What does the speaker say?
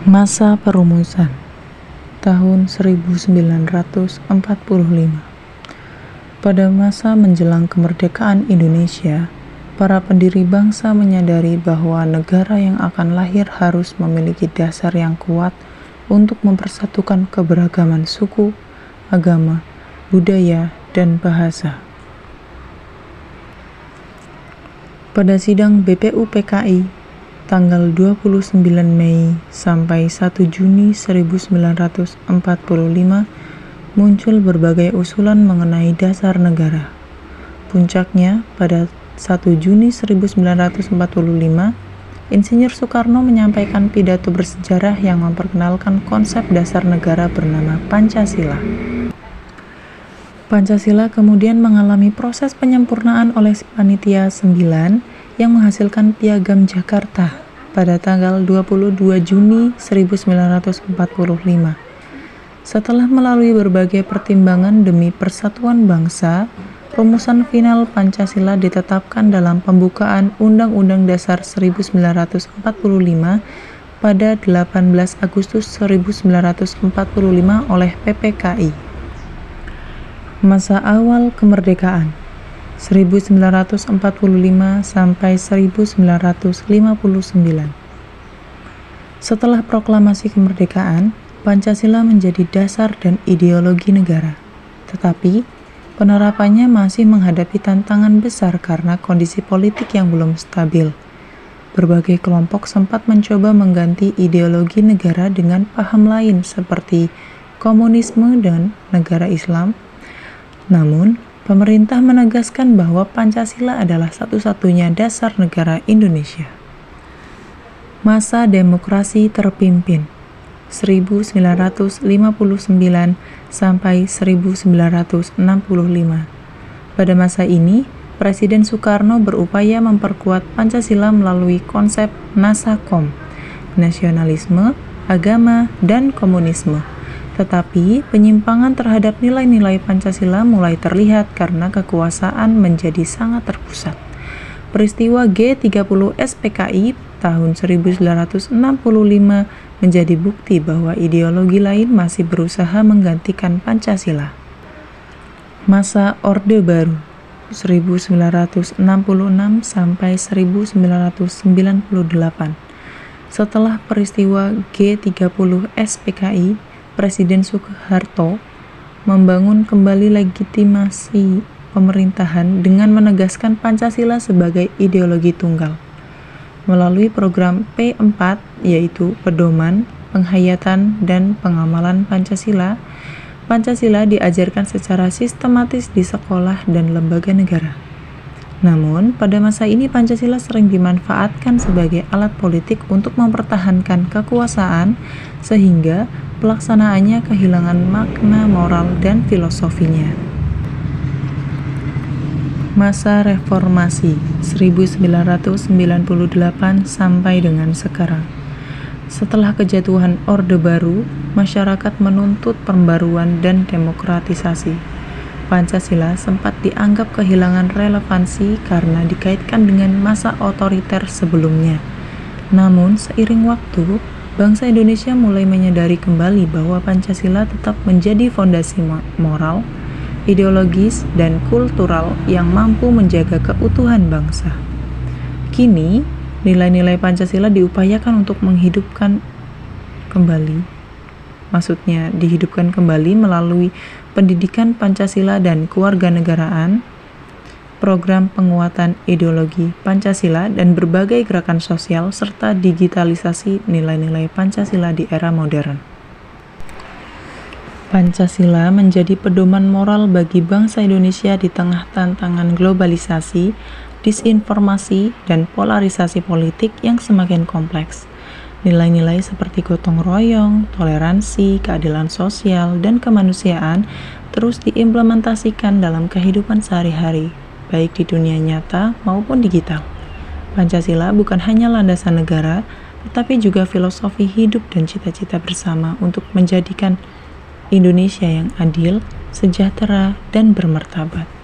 Masa perumusan tahun 1945. Pada masa menjelang kemerdekaan Indonesia, para pendiri bangsa menyadari bahwa negara yang akan lahir harus memiliki dasar yang kuat untuk mempersatukan keberagaman suku, agama, budaya, dan bahasa. Pada sidang BPUPKI tanggal 29 Mei sampai 1 Juni 1945 muncul berbagai usulan mengenai dasar negara. Puncaknya pada 1 Juni 1945, Insinyur Soekarno menyampaikan pidato bersejarah yang memperkenalkan konsep dasar negara bernama Pancasila. Pancasila kemudian mengalami proses penyempurnaan oleh Panitia 9 yang menghasilkan Piagam Jakarta pada tanggal 22 Juni 1945. Setelah melalui berbagai pertimbangan demi persatuan bangsa, rumusan final Pancasila ditetapkan dalam pembukaan Undang-Undang Dasar 1945 pada 18 Agustus 1945 oleh PPKI. Masa awal kemerdekaan 1945 sampai 1959. Setelah proklamasi kemerdekaan, Pancasila menjadi dasar dan ideologi negara. Tetapi, penerapannya masih menghadapi tantangan besar karena kondisi politik yang belum stabil. Berbagai kelompok sempat mencoba mengganti ideologi negara dengan paham lain seperti komunisme dan negara Islam. Namun, pemerintah menegaskan bahwa Pancasila adalah satu-satunya dasar negara Indonesia. Masa demokrasi terpimpin 1959 sampai 1965. Pada masa ini, Presiden Soekarno berupaya memperkuat Pancasila melalui konsep Nasakom, nasionalisme, agama, dan komunisme. Tetapi, penyimpangan terhadap nilai-nilai Pancasila mulai terlihat karena kekuasaan menjadi sangat terpusat. Peristiwa G30 SPKI tahun 1965 menjadi bukti bahwa ideologi lain masih berusaha menggantikan Pancasila. Masa Orde Baru 1966 sampai 1998. Setelah peristiwa G30 SPKI, Presiden Soeharto membangun kembali legitimasi pemerintahan dengan menegaskan Pancasila sebagai ideologi tunggal. Melalui program P4, yaitu Pedoman, Penghayatan, dan Pengamalan Pancasila, Pancasila diajarkan secara sistematis di sekolah dan lembaga negara. Namun, pada masa ini Pancasila sering dimanfaatkan sebagai alat politik untuk mempertahankan kekuasaan, sehingga pelaksanaannya kehilangan makna moral dan filosofinya. Masa reformasi 1998 sampai dengan sekarang. Setelah kejatuhan Orde Baru, masyarakat menuntut pembaruan dan demokratisasi. Pancasila sempat dianggap kehilangan relevansi karena dikaitkan dengan masa otoriter sebelumnya. Namun, seiring waktu, bangsa Indonesia mulai menyadari kembali bahwa Pancasila tetap menjadi fondasi moral, ideologis, dan kultural yang mampu menjaga keutuhan bangsa. Kini, nilai-nilai Pancasila diupayakan untuk dihidupkan kembali melalui pendidikan Pancasila dan kewarganegaraan, program penguatan ideologi Pancasila, dan berbagai gerakan sosial, serta digitalisasi nilai-nilai Pancasila di era modern. Pancasila menjadi pedoman moral bagi bangsa Indonesia di tengah tantangan globalisasi, disinformasi, dan polarisasi politik yang semakin kompleks. Nilai-nilai seperti gotong royong, toleransi, keadilan sosial, dan kemanusiaan terus diimplementasikan dalam kehidupan sehari-hari, baik di dunia nyata maupun digital. Pancasila bukan hanya landasan negara, tetapi juga filosofi hidup dan cita-cita bersama untuk menjadikan Indonesia yang adil, sejahtera, dan bermartabat.